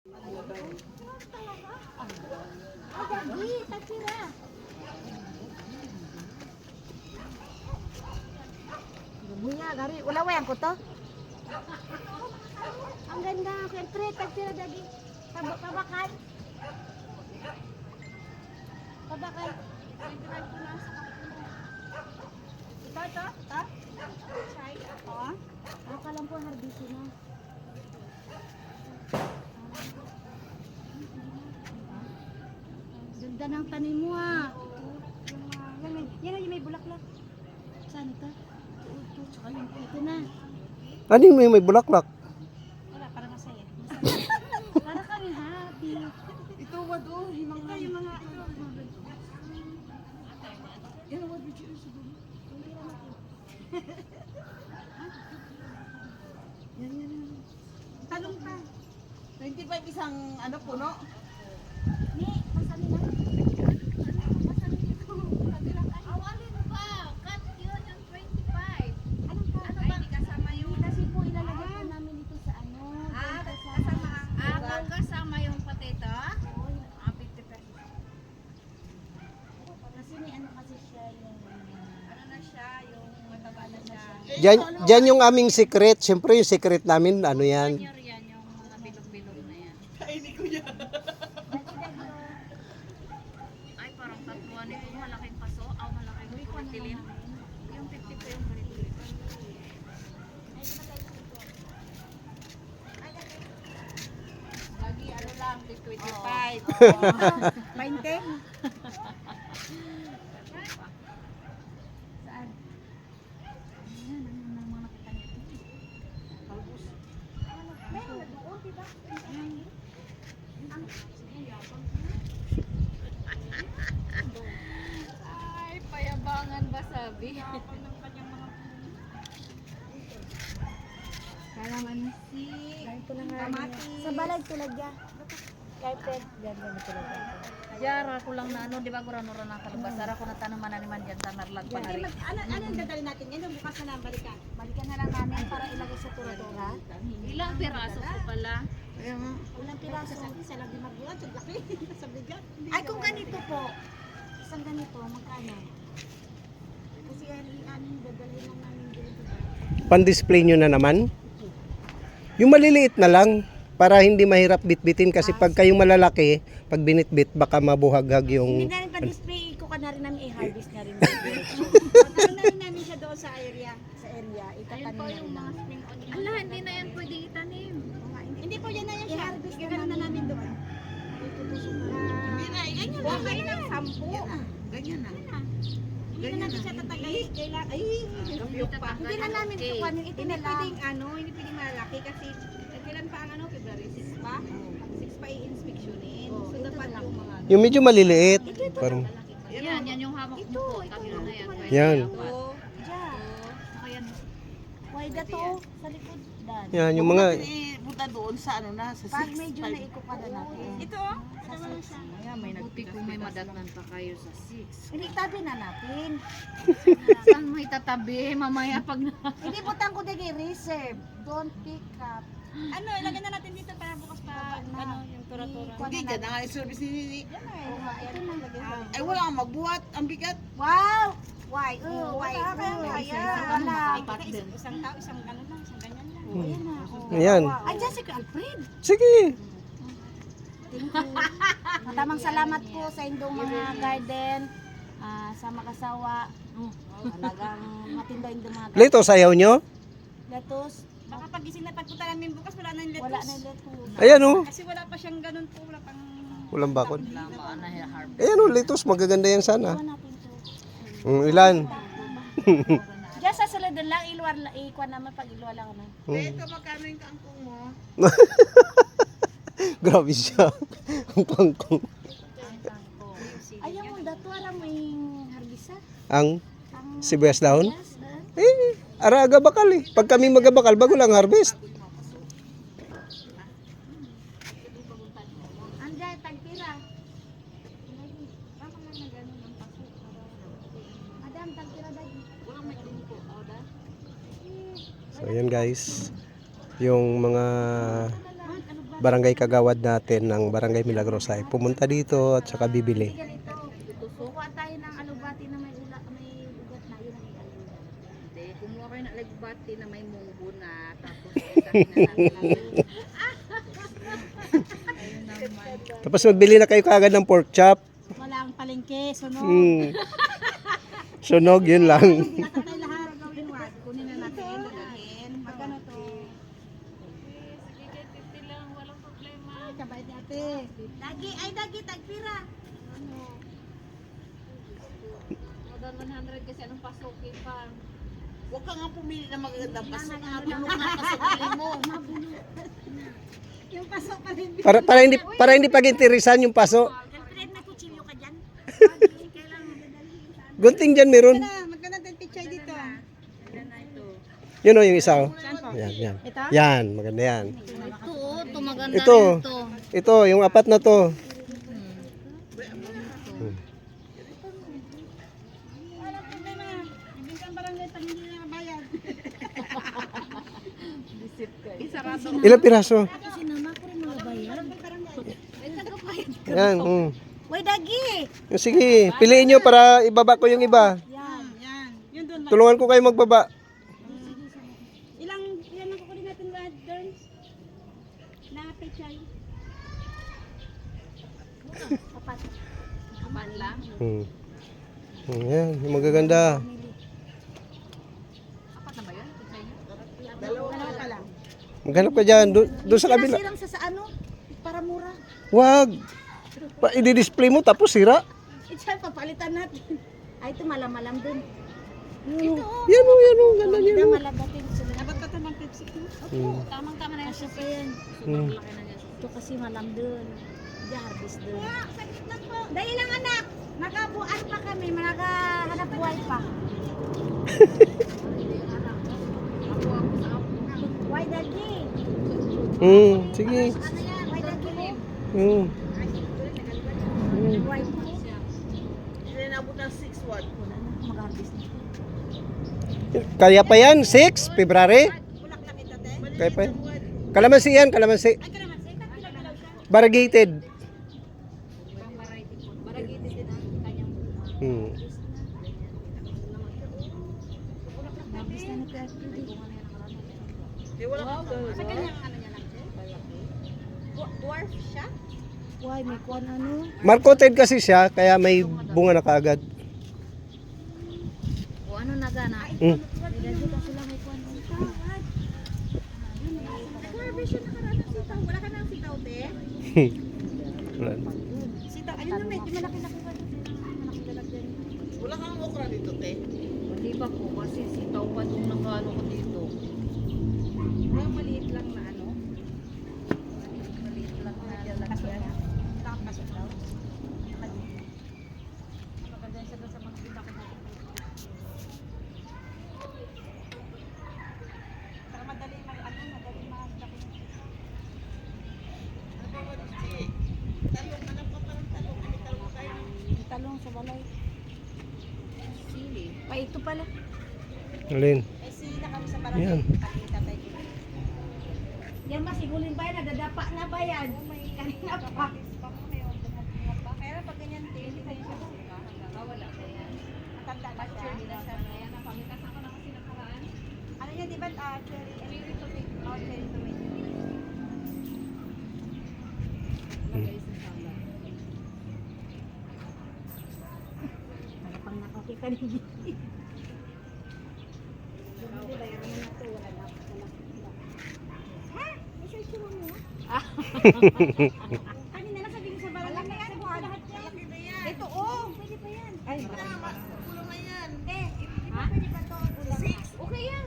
Dagi, takira. Buya, gari. Wala wayang ko to. Ang ganda. Siyempre, takira dagi. Pabakan. Pabakan. Ito. Chay. Oo. Ako lang po harbisi na. Ganda ng tanim mo Yan yung may bulaklak. Saan ito? Ito, tsaka yung ito na. Ano yung may bulaklak? Wala, para masaya. Para kami happy. Ito wad oh, himang Ito yung mga yan wad video sa dulo. Yan. Talong pa. 25 isang ano puno. Ni, masami na. Awalin mo ba? Cut yun yung 25. Anong ka? Ano ba? Hindi kasama yung... Kasi po ilalagay po namin dito sa ano. Magkasama yung potato? 50 pesos. Kasi may ano kasi siya yung... Ano na siya? Yung mataba na siya. Diyan yung aming secret. Siyempre yung secret namin, ano yan. Yan yung mga bilog-bilog na yan. Kainin ko yan. Ay, parang tatuan nito. Malaking paso. Malaking kuritilin. Yung 50 po yung kuritilin. Lagi ano lang, 25. 20? Saan? Ayan, ano mga nakita nito? Meron na doon, diba? Ay, payabangan ba sabi? Kalamansi. Ganito lang kamatis. Sa balay tulad ya. Carpet. Ganyan tulad ya. Jara ko lang na ano, di ba gurano-rano na kalubasara ko na tanaman na naman dyan sa narlag pa na rin. Ano yung dadali natin? Yan yung bukas na lang balikan. Balikan na lang namin para ilagay sa tura-tura. Ilang piraso ko pala? Ayan nga. Ilang piraso. Sa lagi magbuhat, sa laki. Sa bigat. Ay, kung ganito po. Isang ganito, magkano? Kasi aning dadalhin lang namin dito. Pan-display nyo na naman. Yung maliliit na lang. Para hindi mahirap bitbitin. Kasi pag kayong malalaki, pag binitbit, baka mabuhaghag yung... Hindi na rin pa-display ko ka na rin namin i-harvest na rin. Ano na rin namin siya doon sa area. Sa area, Ayun itatanim po na yung rin mga namin. spring onion. Ala, hindi na yan pwedeng itanim. Hindi po yan na yan siya. I-harvest na Gagawin na namin doon. Hindi na, ganyan na. Bakay ng 10. Ganyan na. Hindi na natin siya tatagayin. Kailangan, Hindi na namin ito kuhanin. Ito hindi na lang. pwedeng hindi pwedeng malaki kasi kailan pa ang February 6 pa? 6 pa i-inspectionin. So dapat yung mga Yung medyo maliliit. Parang, Yan yung hawak mo po. Tatlo na yan. Pwede Yan. dapat. Diyan. Ayan. Why to? Sa likod. Dan. yan, yung mga... punta doon sa ano na sa Pag medyo naikupa na natin. Ito oh. Sa 6. Ayan, may Buti kung may madatnan pa kayo sa 6. Hindi, tabi na natin. Saan may tatabi? Mamaya pag na... Hindi butang ko dagi reserve. Don't pick up. Ano, ilagay na natin dito para bukas pa yung tura-tura. Hindi ka na service ni Ito na. Ay wala kang magbuhat, ang bigat. Wow! Why? Why? Kaya. Wala. Isang tao, isang ganun lang, isang ganyan lang. Ayan na. Ayan. Ay, dyan si Alfred. Sige. Thank you. Matamang salamat po sa inyong mga garden. Sa makasawa. Talagang matinda yung mga garden. Lito, sayaw nyo? Lettuce. Baka pagising na pagpunta namin bukas, wala na yung lettuce. Wala na yung lettuce. Ayan o. Kasi wala pa siyang ganun po, wala pang... Walang bakod. Lama na harvest. Ayan o, litos. Magaganda yan sana. Iwan natin to. Ilan? Diyan sa salad lang, ikuha naman pag iluwa lang ano. Ito, magkano yung kangkong mo? Grabe siya. Ang kangkong. Ayaw mo, dato alam mo yung harbisa. Ang Ang sibuyas dahon? yes, Araga bakal eh. Pag kami magabakal, bago lang harvest. Andiyan, tagpira. Madam, tagpira dahil. So ayan guys. Yung mga barangay kagawad natin ng Barangay Milagrosa ay pumunta dito at saka bibili. Ganito, kukuha tayo ng alubati na may ugat na, yun ang ilalagay. Hindi, kumuha kayo ng lagbati na may munggo na, tapos isahin na natin. Ayun naman. Tapos magbili na kayo kagad ng pork chop. Walang palengke, sunog. Sunog, yun lang. Tatay lahat. Gawin what? Kunin na natin, dadalhin. Magkano to? Sige, kahit 50 lang, walang problema. Kabait ni ate. Dagi, tagpira. More than 100 kasi anong pasukin pa. Huwag ka nga pumili na magagandang paso. Nabulok na pasok mo. Yung pasok pa rin. Para hindi pag-interesan yung paso. Girlfriend, may kutsilyo ka dyan. Kailangan dadalhin. Gunting dyan meron. Magkano din picture dito? Ilan na ito? Yun o yung isa o. Yan. Ito? Yan, maganda yan. Ito maganda Ito. rin to. Ito, yung apat na to. Wala problema. Ibigyan barangay pag hindi na bayad. Isarado. Ilang piraso? Kasi nama ko rin mga bayad. Yan. Way dagi. Sige, piliin nyo para ibaba ko yung iba. Yan. Yun doon. Tulungan ko kayo magbaba. Ilan ang kukunin natin lahat, girls? Na pichay. Apat. Apan lang. Yan, yung magaganda. Apat na ba yun? Dalawa pa lang. Maghanap ka dyan. Doon sa kabila. Sirang sa ano? Para mura. Wag. I-display mo tapos sira. Itsa, papalitan natin. Ay, ito malam-malam din. Ito. Yan o. Ganda niya. Ito malagatin sila. Dapat ka ng Pepsi ko? Tamang-tama na yan. Kasi pa yan. Laki na niya. Ito kasi malam dun. Di harvest dun. Dahil lang anak. Nakabuan pa kami. Nakahanap buhay pa. Why daddy? Sige. Ano yan? Why daddy mo? Why mo? Hindi nabot ng 6 watt. Mag-harvest na. Kaya pa yan, 6 February. Bulaklak ito, te. Kaya pa yan. Kalamansi yan, kalamansi. Ay, kalaman. Say, kagkilaw siya. Variegated. Baragiti din ang kanyang harvest na nito. Di wala sa kanyang ano niya lang, te. Dwarf siya? Why, may kuwan ano? Marcoted kasi siya, kaya may bunga na kaagad. O ano na gana? May daddy pa sila may kuwan. Harvest siya nakaraan ng sitaw. Wala ka ng sitaw, te? Wala. Sitaw, ayun na, medyo malaki-laki ba ito? Wala kang okra dito, te? Hindi ba po kasi sitaw pa nung nagano ko dito. Wala maliit lang na ano? Maliit lang na lalagyan. Tapos daw. Maganda siya doon sa mga kita ko. Para madali mag-ano, madali mag-laki. Talong, alam ko parang talong. Ano talong tayo? Yung talong sa balay. Sili. Pa ito pala. Alin? Eh, sili na kami sa barangay. Yan. Pakita tayo. Yan ba, sigulin ba yan? Nadadapa na ba yan? Kanina pa. Pero pag ganyan, te, hindi tayo siya suka. Wala pa yan. Matanda na siya. Hindi na siya. Ayan, napamikasan ko na kasi nakaraan. Ano yan, di ba? Cherry tomato. Oh, cherry tomato. Lagay sa salad. Para pang nakakita ni Gigi. Hindi, bayaran mo na ito. Wala na. Ha? May search mo mo? Kanina na sabi ko sa barangay. Malaki yan. Lahat yan. Ito, oh! Pwede pa yan. Ay, kulang na yan. Ha? Pwede pa ito. Okay yan.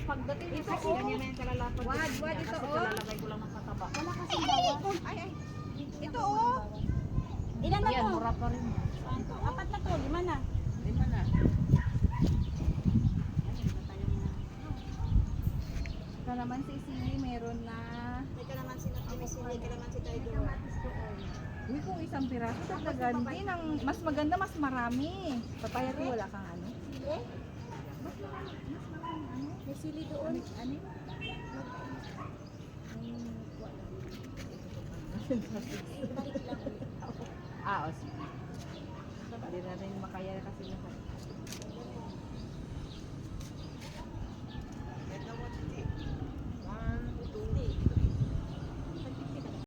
Pagdating dito, Kasi ganyan na yung kalalapad. Wad, ito, Kasi oh. kalalagay ko lang ng pataba. Wala kasing bawas. Ay. Ito, oh! Ilan na Yan, to? mura pa rin. Apat na to. 5 na. Lima na. Kalamansi sili, meron na. May kalamansi na to. May sili, kalamansi tayo doon. Uy, kung isang piraso, dagdagan din. Ang mas maganda, mas marami. Papaya ko wala kang ano. May sili doon. Ano? O sige. Hindi na rin makaya kasi lahat.